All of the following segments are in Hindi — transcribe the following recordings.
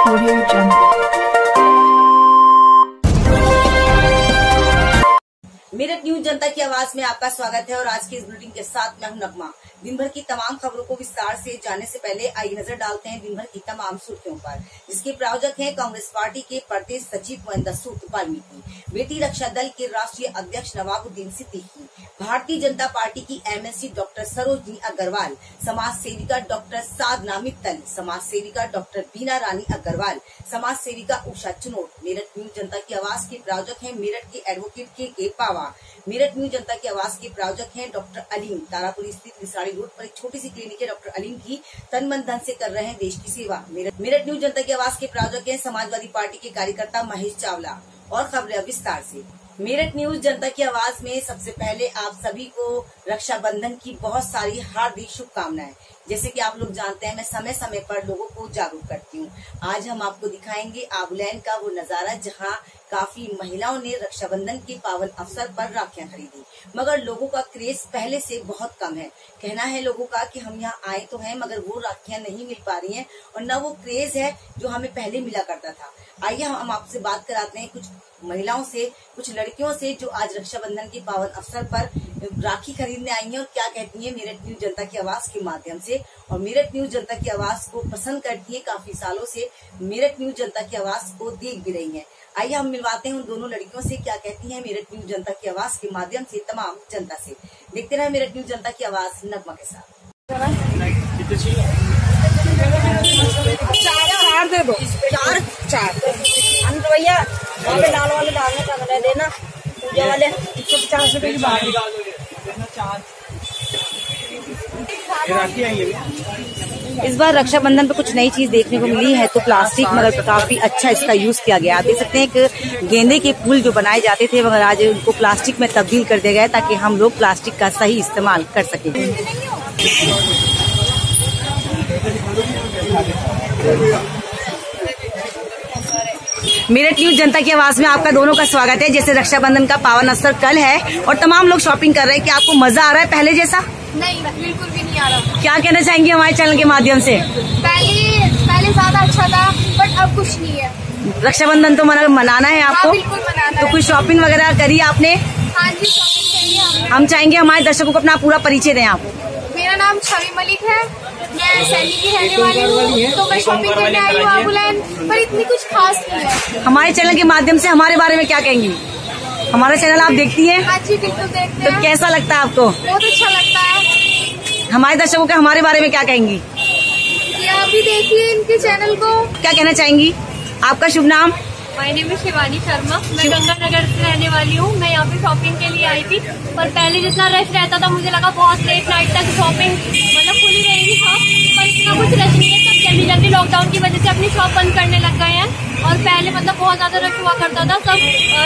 Audio Jungle। मेरठ न्यूज जनता की आवाज में आपका स्वागत है और आज की इस बुलेटिन के साथ मैं हूं नगमा। दिन भर की तमाम खबरों को विस्तार से जानने से पहले आइए नजर डालते हैं दिन भर की तमाम सुर्खियों पर, जिसके प्रायोजक हैं कांग्रेस पार्टी के प्रदेश सचिव महेंद्र सूद वाल्मीकि, बेटी रक्षा दल के राष्ट्रीय अध्यक्ष नवाबुद्दीन सिद्दीकी, भारतीय जनता पार्टी की एमएलसी डॉक्टर सरोजनी अग्रवाल, समाज सेविका डॉक्टर साधना मित्तल, समाज सेविका डॉक्टर बीना रानी अग्रवाल, समाज सेविका उषा चुनोट। मेरठ न्यूज जनता की आवाज के प्रायोजक हैं मेरठ के एडवोकेट के पावा। मेरठ न्यूज जनता की आवाज के प्रायोजक हैं डॉक्टर अलीम। तारापुर स्थित विसाड़ी रोड पर एक छोटी सी क्लिनिक है। डॉक्टर अलीम की तन मन धन से कर रहे हैं देश की सेवा। मेरठ न्यूज जनता की आवाज के प्रायोजक हैं समाजवादी पार्टी के कार्यकर्ता महेश चावला। और खबरें विस्तार से। मेरठ न्यूज जनता की आवाज में सबसे पहले आप सभी को रक्षाबंधन की बहुत सारी हार्दिक शुभकामनाएं। जैसे कि आप लोग जानते हैं, मैं समय समय पर लोगों को जागरूक करती हूँ। आज हम आपको दिखाएंगे आबुलैन का वो नजारा जहाँ काफी महिलाओं ने रक्षाबंधन के पावन अवसर पर राखियां खरीदी, मगर लोगों का क्रेज पहले से बहुत कम है। कहना है लोगों का कि हम यहाँ आए तो हैं मगर वो राखियां नहीं मिल पा रही हैं और न वो क्रेज है जो हमें पहले मिला करता था। आइए हम आपसे बात कराते हैं कुछ महिलाओं से, कुछ लड़कियों से जो आज रक्षाबंधन के पावन अवसर पर राखी खरीदने आई हैं और क्या कहती हैं मेरठ न्यूज जनता की आवाज के माध्यम से। और मेरठ न्यूज जनता की आवाज को पसंद करती है, काफी सालों से मेरठ न्यूज जनता की आवाज को देख भी रही हैं। आइए हम मिलवाते हैं उन दोनों लड़कियों से, क्या कहती हैं मेरठ न्यूज जनता की आवाज के माध्यम से तमाम जनता से। देखते रहे मेरठ न्यूज जनता की आवाज नगमा के साथ। चार दे दो, चार भैया वहाँ पे लाल वाले डालने का बना देना, पूजा वाले 150 रुपए की बात। इस बार रक्षाबंधन पे कुछ नई चीज देखने को मिली है तो प्लास्टिक, मगर काफी अच्छा इसका यूज किया गया। आप देख सकते हैं कि गेंदे के फूल जो बनाए जाते थे मगर आज उनको प्लास्टिक में तब्दील कर दिया गया ताकि हम लोग प्लास्टिक का सही इस्तेमाल कर सकें। मेरठ न्यूज जनता की आवाज में आपका दोनों का स्वागत है। जैसे रक्षाबंधन का पावन अवसर कल है और तमाम लोग शॉपिंग कर रहे हैं, क्या आपको मजा आ रहा है पहले जैसा? नहीं, बिल्कुल भी नहीं आ रहा। क्या कहना चाहेंगे हमारे चैनल के माध्यम से? पहले ज्यादा अच्छा था बट अब कुछ नहीं है। रक्षाबंधन तो मनाना है आपको? हाँ, बिल्कुल मनाना तो कुछ शॉपिंग वगैरह करी आपने? हाँ जी, शॉपिंग करिए हमने। हम चाहेंगे हमारे दर्शकों को अपना पूरा परिचय दें आप। मेरा नाम छवि मलिक है, मैं सैनी की रहने वाली हूँ। तो मैं शॉपिंग करने आई हूँ आबुलैन, पर इतनी कुछ खास नहीं है। हमारे चैनल के माध्यम से हमारे बारे में क्या कहेंगी? हमारा चैनल आप देखती हैं? हाँ जी, बिल्कुल देखते हैं। तो कैसा लगता है आपको? बहुत अच्छा लगता है। हमारे दर्शकों के हमारे बारे में क्या कहेंगी? ये आप भी देखिए इनके चैनल को। क्या कहना चाहेंगी? आपका शुभ नाम? My name is Shivani Sharma. मैं गंगानगर से रहने वाली हूँ। मैं यहाँ पे शॉपिंग के लिए आई थी, पर पहले जितना रश रहता था मुझे लगा बहुत लेट नाइट तक शॉपिंग मतलब खुली रहेगी शॉप, पर इतना कुछ रश नहीं है। सब जल्दी जल्दी लॉकडाउन की वजह से अपनी शॉप बंद करने लग गए हैं और पहले मतलब बहुत ज्यादा रश हुआ करता था। सब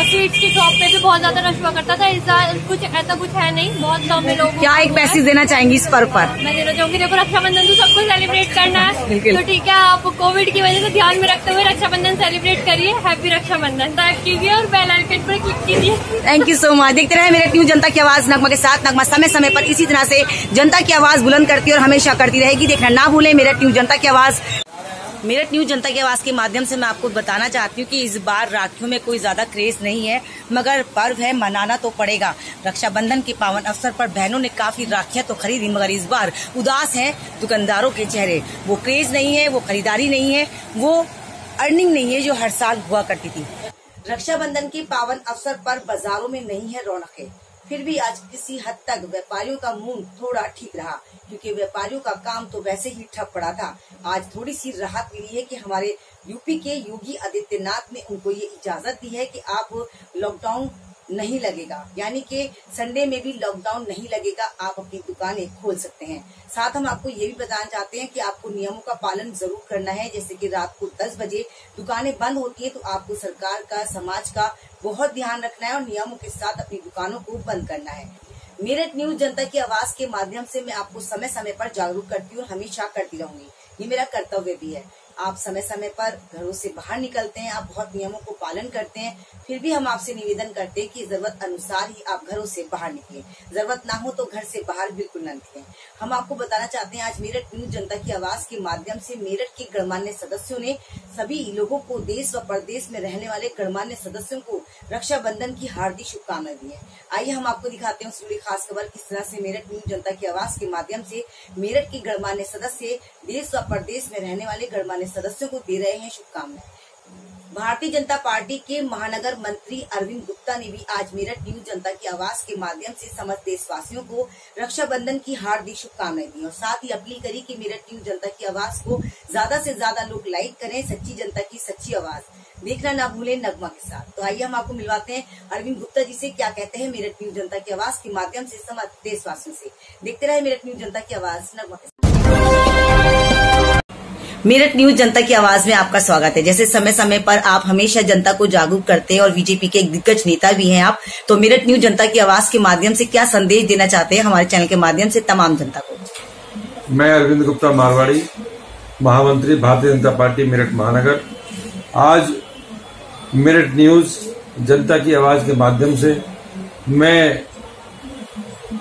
स्वीट्स की शॉप पे भी बहुत ज्यादा रश हुआ करता था। इस बार कुछ ऐसा कुछ है नहीं, बहुत कम लोग। क्या एक मैसेज देना चाहेंगी इस पर्व पर? मैं देना चाहूंगी, देखो रक्षाबंधन तो सबको सेलिब्रेट करना है, बिल्कुल। तो ठीक है आप कोविड की वजह से ध्यान में रखते हुए रक्षाबंधन सेलिब्रेट करिए। हैप्पी रक्षाबंधन कीजिए और बेल आइकन पर क्लिक कीजिए। Thank you so much. देखते रहे मेरठ न्यूज जनता की आवाज नगमा के साथ। नगमा समय समय पर इसी तरह से जनता की आवाज बुलंद करती है और हमेशा करती रहेगी। देखना ना भूलें मेरठ न्यूज जनता की आवाज। मेरठ न्यूज जनता की आवाज के माध्यम से मैं आपको बताना चाहती हूँ कि इस बार राखियों में कोई ज्यादा क्रेज नहीं है, मगर पर्व है, मनाना तो पड़ेगा। रक्षाबंधन के पावन अवसर पर बहनों ने काफी राखियां तो खरीदी, मगर इस बार उदास हैं दुकानदारों के चेहरे। वो क्रेज नहीं है, वो खरीदारी नहीं है, वो अर्निंग नहीं है जो हर साल हुआ करती थी। रक्षाबंधन के पावन अवसर पर बाजारों में नहीं है रौनकें, फिर भी आज किसी हद तक व्यापारियों का मूड थोड़ा ठीक रहा, क्योंकि व्यापारियों का काम तो वैसे ही ठप पड़ा था। आज थोड़ी सी राहत मिली है कि हमारे यूपी के योगी आदित्यनाथ ने उनको ये इजाजत दी है कि आप लॉकडाउन नहीं लगेगा, यानी कि संडे में भी लॉकडाउन नहीं लगेगा, आप अपनी दुकानें खोल सकते हैं। साथ हम आपको ये भी बताना चाहते हैं कि आपको नियमों का पालन जरूर करना है। जैसे कि रात को 10 बजे दुकानें बंद होती है तो आपको सरकार का, समाज का बहुत ध्यान रखना है और नियमों के साथ अपनी दुकानों को बंद करना है। मेरठ न्यूज जनता की आवाज के माध्यम से मैं आपको समय समय पर जागरूक करती हूँ और हमेशा करती रहूंगी। ये मेरा कर्तव्य भी है। आप समय समय पर घरों से बाहर निकलते हैं, आप बहुत नियमों को पालन करते हैं, फिर भी हम आपसे निवेदन करते हैं कि जरूरत अनुसार ही आप घरों से बाहर निकलें। जरूरत ना हो तो घर से बाहर बिल्कुल न निकलें। हम आपको बताना चाहते हैं, आज मेरठ न्यूज जनता की आवाज के माध्यम से मेरठ के गणमान्य सदस्यों ने सभी लोगों को, देश व प्रदेश में रहने वाले गणमान्य सदस्यों को रक्षाबंधन की हार्दिक शुभकामनाएं दी है। आइए हम आपको दिखाते हैं उस जुड़ी खास खबर, किस तरह से मेरठ न्यूज जनता की आवाज के माध्यम से मेरठ के गणमान्य सदस्य देश व प्रदेश में रहने वाले गणमान्य सदस्यों को दे रहे हैं शुभकामनाएं। भारतीय जनता पार्टी के महानगर मंत्री अरविंद गुप्ता ने भी आज मेरठ न्यूज जनता की आवाज के माध्यम से समस्त देशवासियों को रक्षाबंधन की हार्दिक शुभकामनाएं दी और साथ ही अपील करी कि मेरठ न्यूज जनता की आवाज को ज्यादा से ज्यादा लोग लाइक करें। सच्ची जनता की सच्ची आवाज देखना ना भूलें नगमा के साथ। तो आइए हम आपको मिलवाते हैं अरविंद गुप्ता जी से, क्या कहते हैं मेरठ न्यूज जनता की आवाज के माध्यम से समस्त देशवासियों से। देखते रहे मेरठ न्यूज जनता की आवाज, नगमा के साथ। मेरठ न्यूज जनता की आवाज में आपका स्वागत है। जैसे समय समय पर आप हमेशा जनता को जागरूक करते हैं और बीजेपी के एक दिग्गज नेता भी हैं आप, तो मेरठ न्यूज जनता की आवाज के माध्यम से क्या संदेश देना चाहते हैं हमारे चैनल के माध्यम से तमाम जनता को? मैं अरविंद गुप्ता मारवाड़ी, महामंत्री भारतीय जनता पार्टी मेरठ महानगर, आज मेरठ न्यूज जनता की आवाज के माध्यम से मैं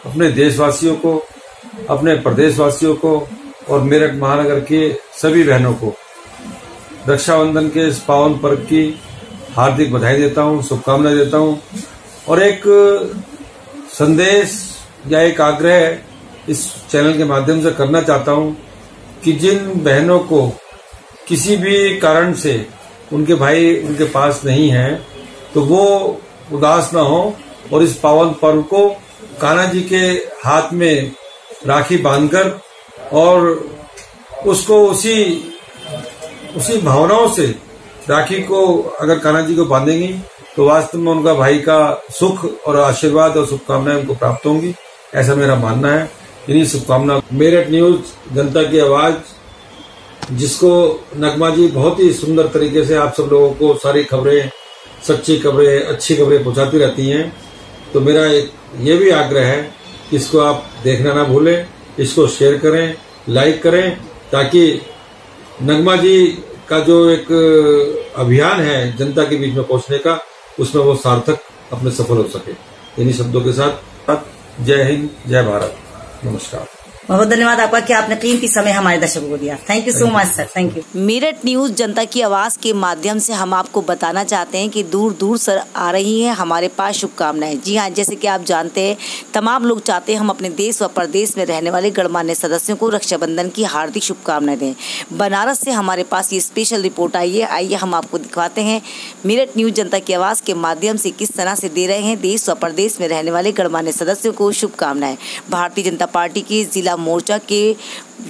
अपने देशवासियों को, अपने प्रदेशवासियों को और मेरठ महानगर के सभी बहनों को रक्षाबंधन के इस पावन पर्व की हार्दिक बधाई देता हूं, शुभकामनाएं देता हूं और एक संदेश या एक आग्रह इस चैनल के माध्यम से करना चाहता हूं कि जिन बहनों को किसी भी कारण से उनके भाई उनके पास नहीं है तो वो उदास न हो और इस पावन पर्व को कान्हा जी के हाथ में राखी बांधकर और उसको उसी भावनाओं से राखी को अगर कान्हा जी को बांधेंगी तो वास्तव में उनका भाई का सुख और आशीर्वाद और शुभकामनाएं उनको प्राप्त होंगी, ऐसा मेरा मानना है। इन्हीं शुभकामना मेरठ न्यूज जनता की आवाज, जिसको नगमा जी बहुत ही सुंदर तरीके से आप सब लोगों को सारी खबरें, सच्ची खबरें, अच्छी खबरें पहुंचाती रहती हैं, तो मेरा एक ये भी आग्रह है कि इसको आप देखना ना भूलें, इसको शेयर करें, लाइक करें, ताकि नगमा जी का जो एक अभियान है जनता के बीच में पहुंचने का, उसमें वो सार्थक अपने सफल हो सके। इन्हीं शब्दों के साथ जय हिंद, जय भारत, नमस्कार। बहुत धन्यवाद आपका कि आपने कीमती समय हमारे दर्शकों को दिया। Thank you so much sir, thank you. Meerut news जनता की आवाज के माध्यम से हम आपको बताना चाहते हैं कि दूर दूर से आ रही है हमारे पास शुभकामनाएं। जी हाँ, जैसे कि आप जानते हैं, तमाम लोग चाहते हैं हम अपने देश व प्रदेश में रहने वाले गणमान्य सदस्यों को रक्षाबंधन की हार्दिक शुभकामनाएं दें। बनारस से हमारे पास ये स्पेशल रिपोर्ट आई है, आइए हम आपको दिखाते हैं मेरठ न्यूज जनता की आवाज के माध्यम से किस तरह से दे रहे हैं देश व प्रदेश में रहने वाले गणमान्य सदस्यों को शुभकामनाएं। भारतीय जनता पार्टी के जिला मोर्चा के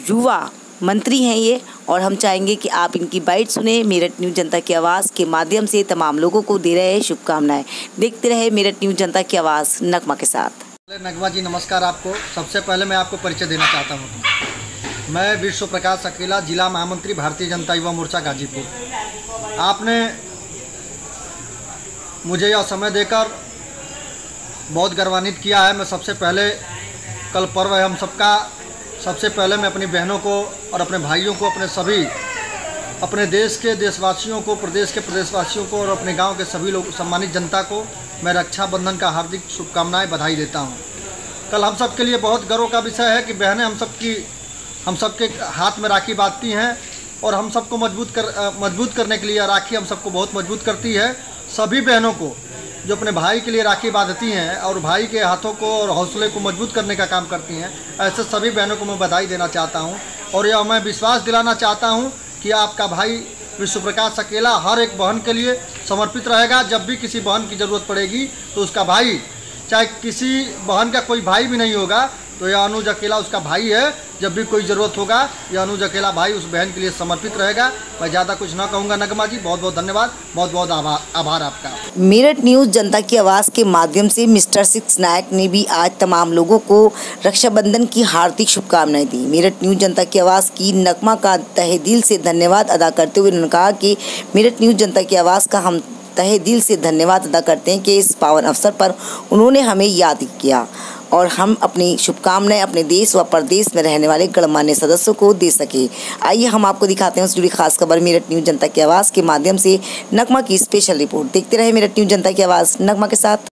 युवा मंत्री हैं ये, और हम चाहेंगे कि आप इनकी बाइट सुने। मेरठ न्यूज जनता की आवाज के माध्यम से तमाम लोगों को दे रहे हैं शुभकामनाएं। देखते रहे मेरठ न्यूज जनता की आवाज, नगमा के साथ। नगमा जी नमस्कार आपको। सबसे पहले मैं आपको परिचय देना चाहता हूँ। मैं विश्व प्रकाश अकेला, जिला महामंत्री भारतीय जनता युवा मोर्चा गाजीपुर। आपने मुझे यह समय देकर बहुत गौरवान्वित किया है। मैं सबसे पहले, कल पर्व है हम सबका, सबसे पहले मैं अपनी बहनों को और अपने भाइयों को, अपने सभी अपने देश के देशवासियों को, प्रदेश के प्रदेशवासियों को और अपने गांव के सभी लोग, सम्मानित जनता को मैं रक्षाबंधन का हार्दिक शुभकामनाएं, बधाई देता हूं। कल हम सब के लिए बहुत गर्व का विषय है कि बहनें हम सबके हाथ में राखी बांधती हैं और हम सबको मजबूत करने के लिए राखी हम सबको बहुत मजबूत करती है। सभी बहनों को जो अपने भाई के लिए राखी बांधती हैं और भाई के हाथों को और हौसले को मजबूत करने का काम करती हैं, ऐसे सभी बहनों को मैं बधाई देना चाहता हूं। और यह मैं विश्वास दिलाना चाहता हूं कि आपका भाई विश्व प्रकाश अकेला हर एक बहन के लिए समर्पित रहेगा। जब भी किसी बहन की ज़रूरत पड़ेगी तो उसका भाई, चाहे किसी बहन का कोई भाई भी नहीं होगा तो यह अनुज अकेला उसका भाई है। जब भी कोई ज़रूरत होगा यह अनुज अकेला भाई उस बहन के लिए समर्पित रहेगा। मैं ज़्यादा कुछ ना कहूँगा। नगमा जी बहुत बहुत धन्यवाद, बहुत बहुत आभार आपका। मेरठ न्यूज जनता की आवाज़ के माध्यम से मिस्टर 6 नायक ने भी आज तमाम लोगों को रक्षाबंधन की हार्दिक शुभकामनाएं दी। मेरठ न्यूज जनता की आवाज़ की नगमा का तहे दिल से धन्यवाद अदा करते हुए उन्होंने कहा कि मेरठ न्यूज जनता की आवाज़ का हम तहे दिल से धन्यवाद अदा करते हैं कि इस पावन अवसर पर उन्होंने हमें याद किया। और हम अपनी शुभकामनाएं अपने देश व प्रदेश में रहने वाले गणमान्य सदस्यों को दे सके। आइए हम आपको दिखाते हैं उससे जुड़ी खास खबर मेरठ न्यूज जनता की आवाज़ के माध्यम से नगमा की स्पेशल रिपोर्ट। देखते रहे मेरठ न्यूज जनता की आवाज़ नगमा के साथ।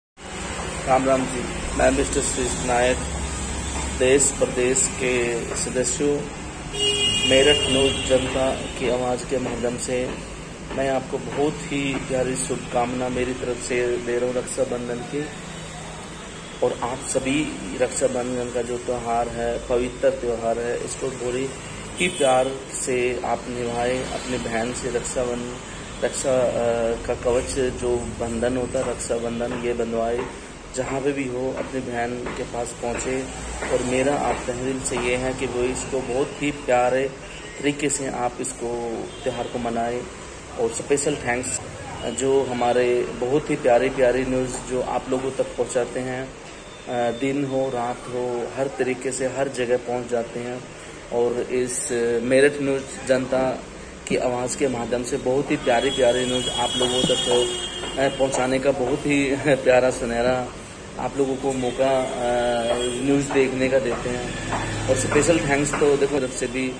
राम राम जी, मैं मिस्टर श्रीश नायक, देश प्रदेश के सदस्यों, मेरठ न्यूज जनता की आवाज़ के माध्यम से मैं आपको बहुत ही प्यारी शुभकामना मेरी तरफ से दे रहा हूँ रक्षाबंधन की। और आप सभी रक्षाबंधन का जो त्यौहार है, पवित्र त्यौहार है, इसको बड़ी ही प्यार से आप निभाएं। अपनी बहन से रक्षा का कवच जो बंधन होता है, रक्षाबंधन, ये बंधवाए। जहाँ पे भी हो अपनी बहन के पास पहुँचे। और मेरा आप तहे दिल से ये है कि वो इसको बहुत ही प्यारे तरीके से आप इसको त्यौहार को मनाएं। और स्पेशल थैंक्स जो हमारे बहुत ही प्यारी न्यूज़ जो आप लोगों तक पहुंचाते हैं, दिन हो रात हो हर तरीके से हर जगह पहुंच जाते हैं। और इस मेरठ न्यूज़ जनता की आवाज़ के माध्यम से बहुत ही प्यारी न्यूज़ आप लोगों तक पहुंचाने का बहुत ही प्यारा सुनहरा आप लोगों को मौका न्यूज़ देखने का देते हैं। और स्पेशल थैंक्स तो देखो तरफ से भी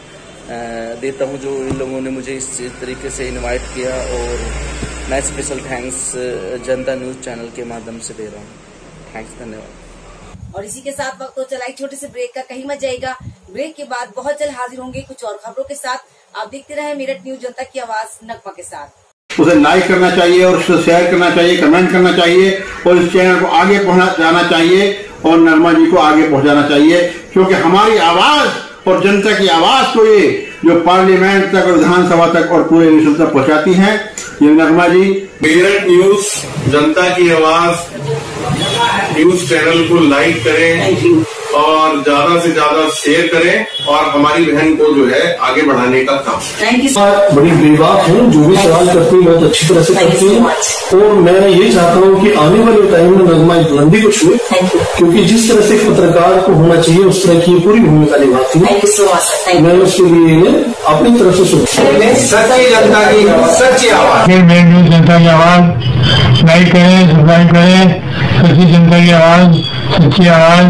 देता हूं जो इन लोगों ने मुझे इस तरीके से इनवाइट किया। और मैं स्पेशल थैंक्स जनता न्यूज़ चैनल के माध्यम से दे रहा हूं। थैंक्स, धन्यवाद। और इसी के साथ वक्त तो चला एक छोटे से ब्रेक का, कहीं मत जाएगा। ब्रेक के बाद बहुत जल्द हाजिर होंगे कुछ और खबरों के साथ। आप देखते रहे मेरठ न्यूज जनता की आवाज़ नगमा के साथ। उसे लाइक करना चाहिए और उसे शेयर करना चाहिए, कमेंट करना चाहिए और इस चैनल को आगे पहुंचाना चाहिए और नगमा जी को आगे पहुंचाना चाहिए, क्योंकि हमारी आवाज और जनता की आवाज को ये जो पार्लियामेंट तक और विधानसभा तक और पूरे विश्व तक पहुंचाती हैं, ये नगमा जी। मेरठ न्यूज जनता की आवाज न्यूज चैनल को लाइक करें और ज्यादा से ज्यादा शेयर करें और हमारी बहन को जो है आगे बढ़ाने का काम। Thank you. बड़ी बेबाक हूँ, जो भी सवाल करती हूँ बहुत अच्छी तरह से करती हूँ। और मैं ये चाहता हूँ कि आने वाले टाइम में नगमा एक बुलंदी को छुए, क्योंकि जिस तरह से पत्रकार को होना चाहिए उस तरह की पूरी भूमिका निभाती हूँ। मैं उसके लिए अपनी तरफ से सच्ची जनता की सच्ची आवाज। मेरठ न्यूज जनता की आवाज लाइक करें, सब्सक्राइब करें। सच्ची जनता की आवाज, सच्ची आवाज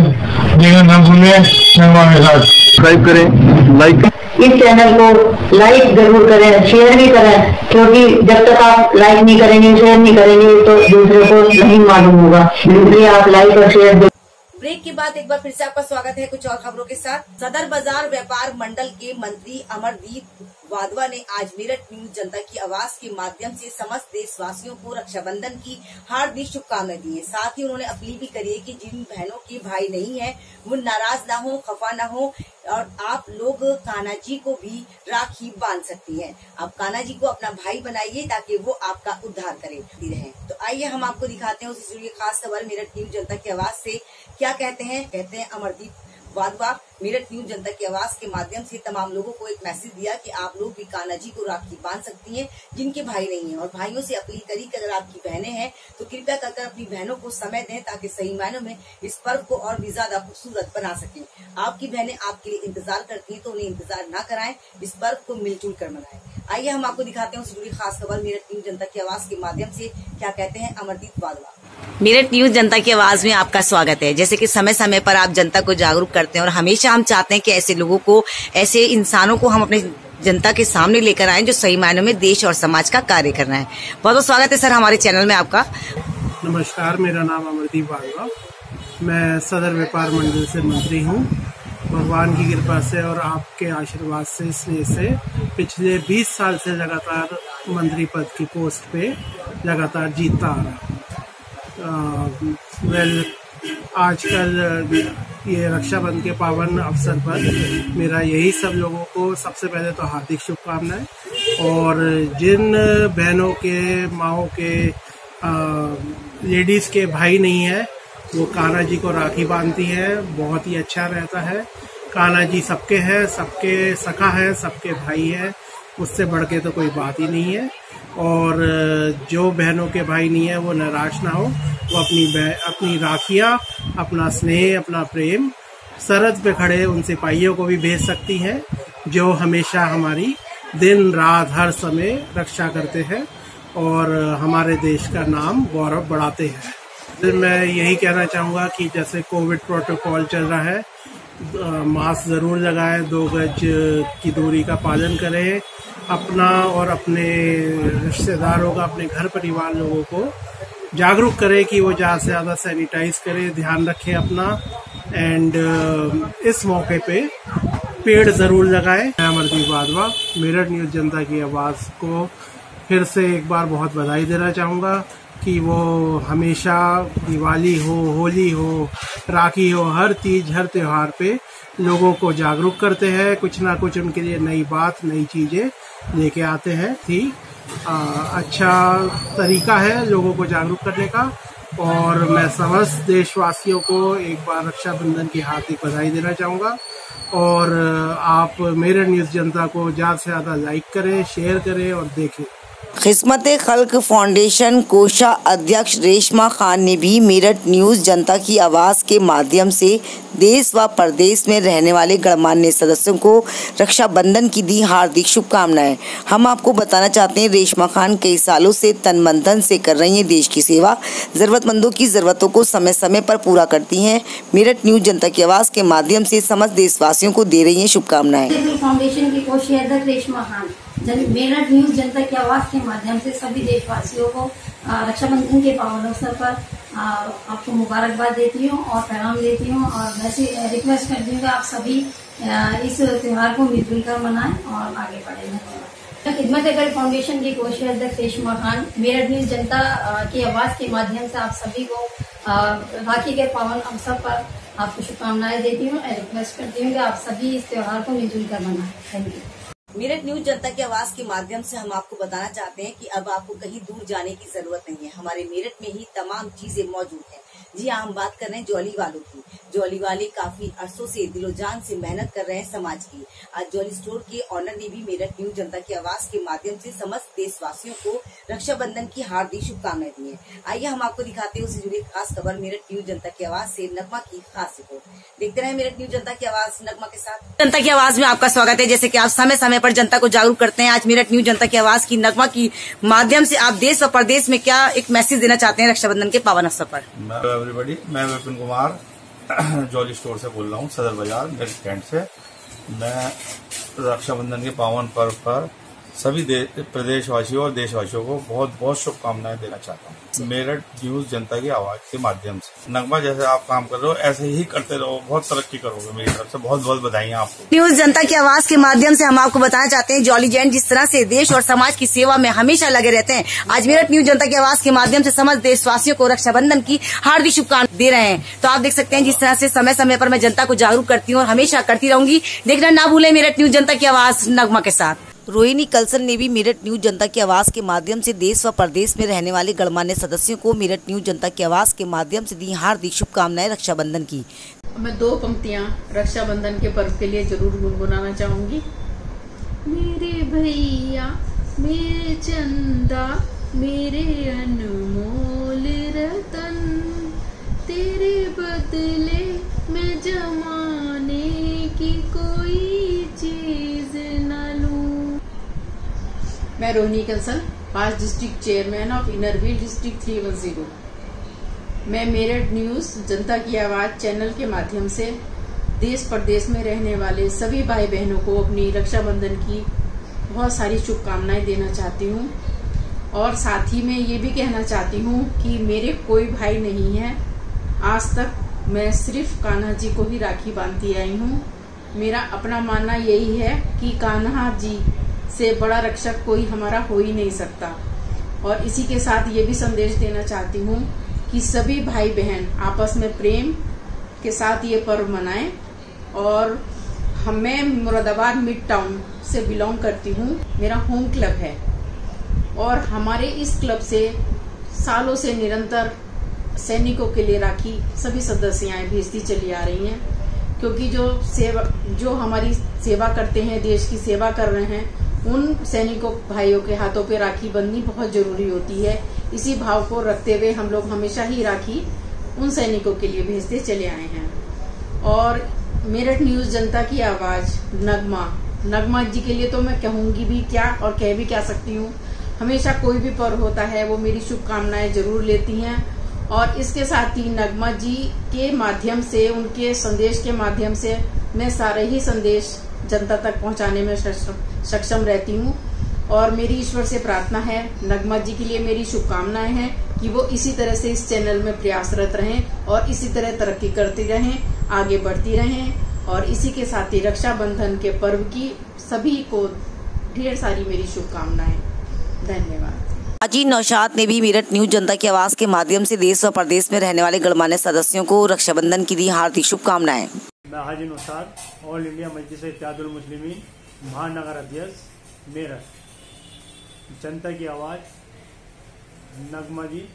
देना न भूले। नगमा के साथ सब्सक्राइब करें, लाइक इस चैनल को लाइक जरूर करें, शेयर भी करें, क्योंकि जब तक आप लाइक नहीं करेंगे, शेयर नहीं करेंगे तो दूसरे को नहीं मालूम होगा। इसलिए आप लाइक और शेयर। ब्रेक के बाद एक बार फिर से आपका स्वागत है कुछ और खबरों के साथ। सदर बाजार व्यापार मंडल के मंत्री अमरदीप वाधवा ने आज मेरठ न्यूज जनता की आवाज के माध्यम से समस्त देशवासियों को रक्षाबंधन की हार्दिक शुभकामनाएं दी है। साथ ही उन्होंने अपील भी करी है कि जिन बहनों के भाई नहीं है वो नाराज ना हो, खफा ना हो और आप लोग कान्हा जी को भी राखी बांध सकती हैं। आप कान्हा जी को अपना भाई बनाइए ताकि वो आपका उद्धार करे। तो आइए हम आपको दिखाते हैं उससे जुड़ी खास खबर मेरठ न्यूज जनता की आवाज से। क्या कहते हैं अमरदीप वाधवा मेरठ न्यूज जनता की आवाज के माध्यम से तमाम लोगों को एक मैसेज दिया कि आप लोग भी कान्हा जी को राखी बांध सकती हैं जिनके भाई नहीं है। और भाइयों से अपील करी कि अगर आपकी बहनें हैं तो कृपया कर अपनी बहनों को समय दें ताकि सही मायनों में इस पर्व को और भी ज्यादा खूबसूरत बना सकें। आपकी बहनें आपके लिए इंतजार करती हैं तो उन्हें इंतजार न कराएं, इस पर्व को मिलजुल कर मनाएं। आइए हम आपको दिखाते हैं उससे जुड़ी खास खबर मेरठ न्यूज जनता की आवाज के माध्यम से। क्या कहते हैं अमरदीप वाधवा। मेरठ न्यूज जनता की आवाज में आपका स्वागत है। जैसे कि समय समय पर आप जनता को जागरूक करते हैं और हमेशा हम चाहते हैं कि ऐसे लोगों को, ऐसे इंसानों को हम अपने जनता के सामने लेकर आए जो सही मायनों में देश और समाज का कार्य कर रहे हैं। बहुत बहुत स्वागत है सर हमारे चैनल में आपका। नमस्कार, मेरा नाम अमरदीप वाधवा, मैं सदर व्यापार मंडल से मंत्री हूँ। भगवान की कृपा से और आपके आशीर्वाद से, स्नेह से पिछले 20 साल से लगातार मंत्री पद की पोस्ट पे लगातार जीतता आ रहा। आजकल ये रक्षाबंधन के पावन अवसर पर मेरा यही सब लोगों को सबसे पहले तो हार्दिक शुभकामनाएं। और जिन बहनों के, माओं के, लेडीज़ के भाई नहीं है वो कान्हा जी को राखी बांधती हैं, बहुत ही अच्छा रहता है। कान्हा जी सबके हैं, सबके सखा है, सबके भाई है, उससे बढ़ के तो कोई बात ही नहीं है। और जो बहनों के भाई नहीं है वो निराश ना हो, वो अपनी राखियाँ, अपना स्नेह, अपना प्रेम सरहद पे खड़े उन सिपाहियों को भी भेज सकती हैं जो हमेशा हमारी दिन रात हर समय रक्षा करते हैं और हमारे देश का नाम गौरव बढ़ाते हैं। मैं यही कहना चाहूँगा कि जैसे कोविड प्रोटोकॉल चल रहा है, मास्क ज़रूर लगाएं, 2 गज की दूरी का पालन करें, अपना और अपने रिश्तेदारों का, अपने घर परिवार लोगों को जागरूक करें कि वो ज़्यादा से ज़्यादा सैनिटाइज करें, ध्यान रखें अपना। एंड इस मौके पे पेड़ ज़रूर लगाएं। मैं अमरदीप वाधवा, मेरठ न्यूज़ जनता की आवाज़ को फिर से एक बार बहुत बधाई देना चाहूँगा कि वो हमेशा दिवाली हो, होली हो, राखी हो, हर तीज, हर त्योहार पे लोगों को जागरूक करते हैं, कुछ ना कुछ उनके लिए नई बात, नई चीज़ें लेके आते हैं। अच्छा तरीका है लोगों को जागरूक करने का। और मैं समस्त देशवासियों को एक बार रक्षाबंधन की हार्दिक बधाई देना चाहूँगा। और आप मेरठ न्यूज़ जनता को ज़्यादा से ज़्यादा लाइक करें, शेयर करें और देखें। खिस्मते खल्क फाउंडेशन कोषा अध्यक्ष रेशमा खान ने भी मेरठ न्यूज़ जनता की आवाज़ के माध्यम से देश व प्रदेश में रहने वाले गणमान्य सदस्यों को रक्षाबंधन की दी हार्दिक शुभकामनाएं। हम आपको बताना चाहते हैं, रेशमा खान कई सालों से तन मन धन से कर रही हैं देश की सेवा, ज़रूरतमंदों की ज़रूरतों को समय समय पर पूरा करती हैं। मेरठ न्यूज़ जनता की आवाज़ के माध्यम से समस्त देशवासियों को दे रही हैं शुभकामनाएं। फाउंडेशन की कोषा अध्यक्ष रेशमा खान मेरठ न्यूज़ जनता की आवाज़ के माध्यम से सभी देशवासियों को रक्षाबंधन के पावन अवसर पर आपको मुबारकबाद देती हूँ और पैगाम देती हूँ। और वैसे रिक्वेस्ट करती हूँ कि आप सभी इस त्योहार को मिलजुल कर मनाएं और आगे बढ़ें। खिदमत खल्क फाउंडेशन की कोषा अध्यक्ष रेशमा खान मेरठ न्यूज़ जनता की आवाज़ के माध्यम से आप सभी को राखी के पावन अवसर पर आपको शुभकामनाएं देती हूँ और रिक्वेस्ट करती हूँ कि आप सभी इस त्योहार को मिलजुल कर मनाएं। Thank you. मेरठ न्यूज़ जनता की आवाज़ के माध्यम से हम आपको बताना चाहते हैं कि अब आपको कहीं दूर जाने की जरूरत नहीं है, हमारे मेरठ में ही तमाम चीजें मौजूद हैं। जी हाँ, हम बात कर रहे हैं जौली वालों की। जौली वाले काफी अरसों से दिलो जान से मेहनत कर रहे हैं समाज की। आज जौली स्टोर के ऑनर ने भी मेरठ न्यूज़ जनता की आवाज़ के माध्यम से समस्त देशवासियों को रक्षाबंधन की हार्दिक शुभकामनाएं दी है। आइए हम आपको दिखाते हैं उससे जुड़ी खास खबर मेरठ न्यूज़ जनता की आवाज़ से नगमा की खास रिपोर्ट। देखते रहे मेरठ न्यूज़ जनता की आवाज़ नगमा के साथ। जनता की आवाज़ में आपका स्वागत है। जैसे कि आप समय समय पर जनता को जागरूक करते हैं, आज मेरठ न्यूज़ जनता की आवाज़ की नगमा की माध्यम से आप देश व प्रदेश में क्या एक मैसेज देना चाहते हैं रक्षाबंधन के पावन अवसर पर? मैं विपिन कुमार जौली स्टोर से बोल रहा हूँ, सदर बाजार मेरठ कैंट से। मैं रक्षाबंधन के पावन पर्व पर सभी प्रदेशवासियों और देशवासियों को बहुत बहुत शुभकामनाएं देना चाहता हूँ मेरठ न्यूज़ जनता की आवाज़ के माध्यम से। नगमा, जैसे आप काम कर रहे हो ऐसे ही करते रहो, बहुत तरक्की करोगे। मेरी तरफ से बहुत बहुत बधाइयाँ आपको। न्यूज़ जनता की आवाज़ के माध्यम से हम आपको बताना चाहते हैं, जॉली जैन जिस तरह से देश और समाज की सेवा में हमेशा लगे रहते हैं, आज मेरठ न्यूज़ जनता की आवाज़ के माध्यम से समस्त देशवासियों को रक्षाबंधन की हार्दिक शुभकामनाएं दे रहे हैं। तो आप देख सकते हैं जिस तरह से समय समय पर मैं जनता को जागरूक करती हूँ और हमेशा करती रहूंगी। देखना ना भूलें मेरठ न्यूज़ जनता की आवाज़ नगमा के साथ। रोहिणी कलसन ने भी मेरठ न्यूज़ जनता की आवाज़ के माध्यम से देश व प्रदेश में रहने वाले गणमान्य सदस्यों को मेरठ न्यूज़ जनता की आवाज़ के माध्यम से दी हार्दिक शुभकामनाएं रक्षाबंधन की। मैं 2 पंक्तियां रक्षाबंधन के पर्व के लिए जरूर गुनगुनाना चाहूंगी। मेरे भैया, मेरे चंदा, मेरे अनमोल रतन, तेरे बदले मैं जमाने की कोई चीज न लूं। मैं Rohini Kalsan, 5 district chairman of inner wheel district 310। मैं मेरठ न्यूज़ जनता की आवाज़ चैनल के माध्यम से देश प्रदेश में रहने वाले सभी भाई बहनों को अपनी रक्षाबंधन की बहुत सारी शुभकामनाएं देना चाहती हूँ। और साथ ही मैं ये भी कहना चाहती हूँ कि मेरे कोई भाई नहीं है। आज तक मैं सिर्फ कान्हा जी को ही राखी बांधती आई हूँ। मेरा अपना मानना यही है कि कान्हा जी से बड़ा रक्षक कोई हमारा हो ही नहीं सकता। और इसी के साथ ये भी संदेश देना चाहती हूँ कि सभी भाई बहन आपस में प्रेम के साथ ये पर्व मनाएं। और मैं मुरादाबाद मिड टाउन से बिलोंग करती हूँ, मेरा होम क्लब है और हमारे इस क्लब से सालों से निरंतर सैनिकों के लिए राखी सभी सदस्याएं भेजती चली आ रही हैं। क्योंकि जो हमारी सेवा करते हैं, देश की सेवा कर रहे हैं, उन सैनिकों भाइयों के हाथों पे राखी बंधनी बहुत जरूरी होती है। इसी भाव को रखते हुए हम लोग हमेशा ही राखी उन सैनिकों के लिए भेजते चले आए हैं। और मेरठ न्यूज़ जनता की आवाज़ नगमा जी के लिए तो मैं कहूंगी भी क्या और कह भी क्या सकती हूँ। हमेशा कोई भी पर्व होता है वो मेरी शुभकामनाएं जरूर लेती हैं और इसके साथ ही नगमा जी के माध्यम से, उनके संदेश के माध्यम से मैं सारे ही संदेश जनता तक पहुंचाने में सक्षम रहती हूं। और मेरी ईश्वर से प्रार्थना है, नगमा जी के लिए मेरी शुभकामनाएं हैं कि वो इसी तरह से इस चैनल में प्रयासरत रहें और इसी तरह तरक्की करती रहें, आगे बढ़ती रहें। और इसी के साथ ही रक्षाबंधन के पर्व की सभी को ढेर सारी मेरी शुभकामनाएं। धन्यवाद। हाजी नौशाद ने भी मेरठ न्यूज जनता की आवाज के माध्यम से देश और प्रदेश में रहने वाले गणमान्य सदस्यों को रक्षाबंधन की दी हार्दिक शुभकामनाएं। मैं हाजी नौशाद, ऑल इंडिया मजलिस इत्तेहादुल मुस्लिमीन महानगर अध्यक्ष मेरठ, जनता की आवाज नगमा जी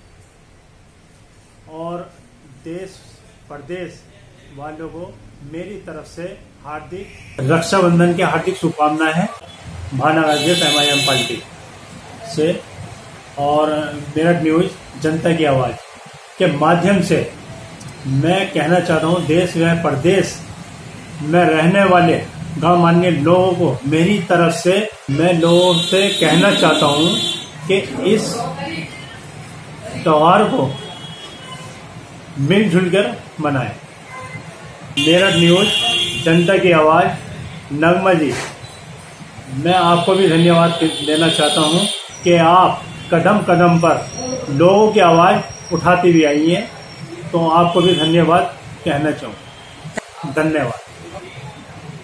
और देश प्रदेश वालों को मेरी तरफ से हार्दिक रक्षाबंधन की हार्दिक शुभकामनाएं हैं महानगर अध्यक्ष MIM पार्टी से। और मेरठ न्यूज जनता की आवाज के माध्यम से मैं कहना चाहता हूं, देश व प्रदेश में रहने वाले गणमान्य लोगों को मेरी तरफ से मैं लोगों से कहना चाहता हूं कि इस त्योहार को मिलजुल कर मनाएं। मेरठ न्यूज जनता की आवाज नगमा जी, मैं आपको भी धन्यवाद देना चाहता हूं कि आप कदम कदम पर लोगों की आवाज उठाती हुई आई हैं, तो आपको भी धन्यवाद कहना चाहूँ। धन्यवाद।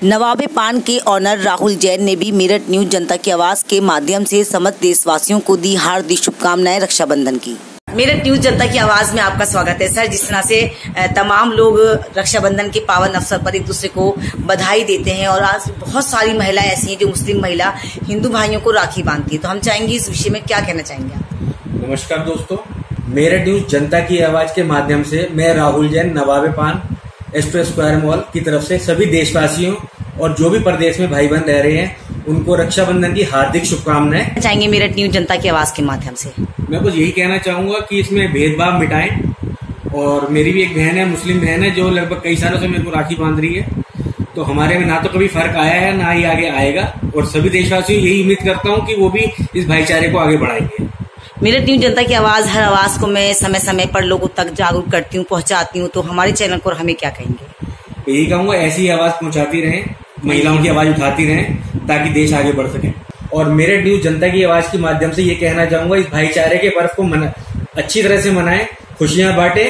नवाबे पान के ऑनर राहुल जैन ने भी मेरठ न्यूज जनता की आवाज के माध्यम से समस्त देशवासियों को दी हार्दिक शुभकामनाएं रक्षाबंधन की। मेरठ न्यूज जनता की आवाज में आपका स्वागत है सर। जिस तरह से तमाम लोग रक्षाबंधन के पावन अवसर पर एक दूसरे को बधाई देते हैं और आज बहुत सारी महिलाएं ऐसी हैं जो मुस्लिम महिला हिंदू भाइयों को राखी बांधती है, तो हम चाहेंगे इस विषय में क्या कहना चाहेंगे आप? नमस्कार दोस्तों, मेरठ न्यूज जनता की आवाज के माध्यम से मैं राहुल जैन, नवाबे पान एक्सप्रेस स्क्वायर मॉल की तरफ से सभी देशवासियों और जो भी प्रदेश में भाई बहन रह रहे हैं उनको रक्षाबंधन की हार्दिक शुभकामनाएं चाहेंगे। मेरठ न्यूज जनता की आवाज के माध्यम से मैं बस यही कहना चाहूंगा कि इसमें भेदभाव मिटाएं। और मेरी भी एक बहन है, मुस्लिम बहन है, जो लगभग कई सालों से मेरे को राखी बांध रही है, तो हमारे में ना तो कभी फर्क आया है ना ही आगे आएगा। और सभी देशवासियों यही उम्मीद करता हूँ कि वो भी इस भाईचारे को आगे बढ़ाएंगे। मेरठ न्यूज जनता की आवाज, हर आवाज को मैं समय समय पर लोगों तक जागरूक करती हूँ, पहुँचाती हूँ, तो हमारे चैनल को हमें क्या कहेंगे? यही कहूंगा, ऐसी आवाज पहुंचाती रहें, महिलाओं की आवाज उठाती रहें ताकि देश आगे बढ़ सके। और मेरठ न्यूज जनता की आवाज के माध्यम से ये कहना चाहूंगा, इस भाईचारे के पर्व को अच्छी तरह से मनाएं, खुशियां बांटे,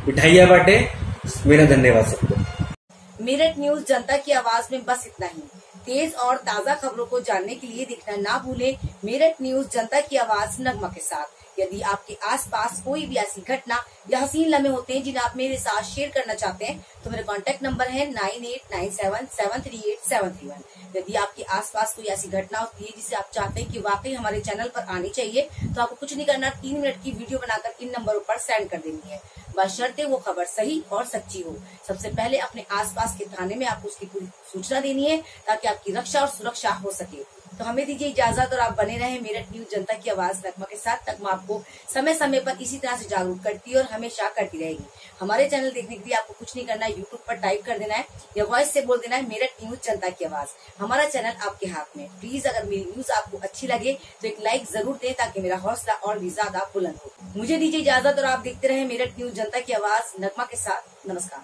मिठाइयां बांटे। मेरा धन्यवाद सबको। मेरठ न्यूज जनता की आवाज में बस इतना ही। तेज और ताज़ा खबरों को जानने के लिए देखना ना भूलें मेरठ न्यूज जनता की आवाज नगमा के साथ। यदि आपके आसपास कोई भी ऐसी घटना या हसीन लम्हे होते हैं जिन्हें आप मेरे साथ शेयर करना चाहते हैं तो मेरा कॉन्टैक्ट नंबर है 9897738731। यदि आपके आसपास कोई ऐसी घटना होती है जिसे आप चाहते हैं कि वाकई हमारे चैनल पर आनी चाहिए तो आपको कुछ नहीं करना, 3 मिनट की वीडियो बनाकर इन नंबरों पर सेंड कर देनी है, बशर्ते वो खबर सही और सच्ची हो। सबसे पहले अपने आसपास के थाने में आपको उसकी पूरी सूचना देनी है ताकि आपकी रक्षा और सुरक्षा हो सके। तो हमें दीजिए इजाजत और आप बने रहे मेरठ न्यूज जनता की आवाज नगमा के साथ। नगमा आपको समय समय पर इसी तरह से जागरूक करती है और हमेशा करती रहेगी। हमारे चैनल देखने के लिए आपको कुछ नहीं करना है, यूट्यूब पर टाइप कर देना है या वॉइस से बोल देना है मेरठ न्यूज जनता की आवाज। हमारा चैनल आपके हाथ में। प्लीज अगर मेरी न्यूज आपको अच्छी लगे तो एक लाइक जरूर दें ताकि मेरा हौसला और भी ज्यादा बुलंद हो। मुझे दीजिए इजाजत और आप देखते रहे मेरठ न्यूज जनता की आवाज नगमा के साथ। नमस्कार।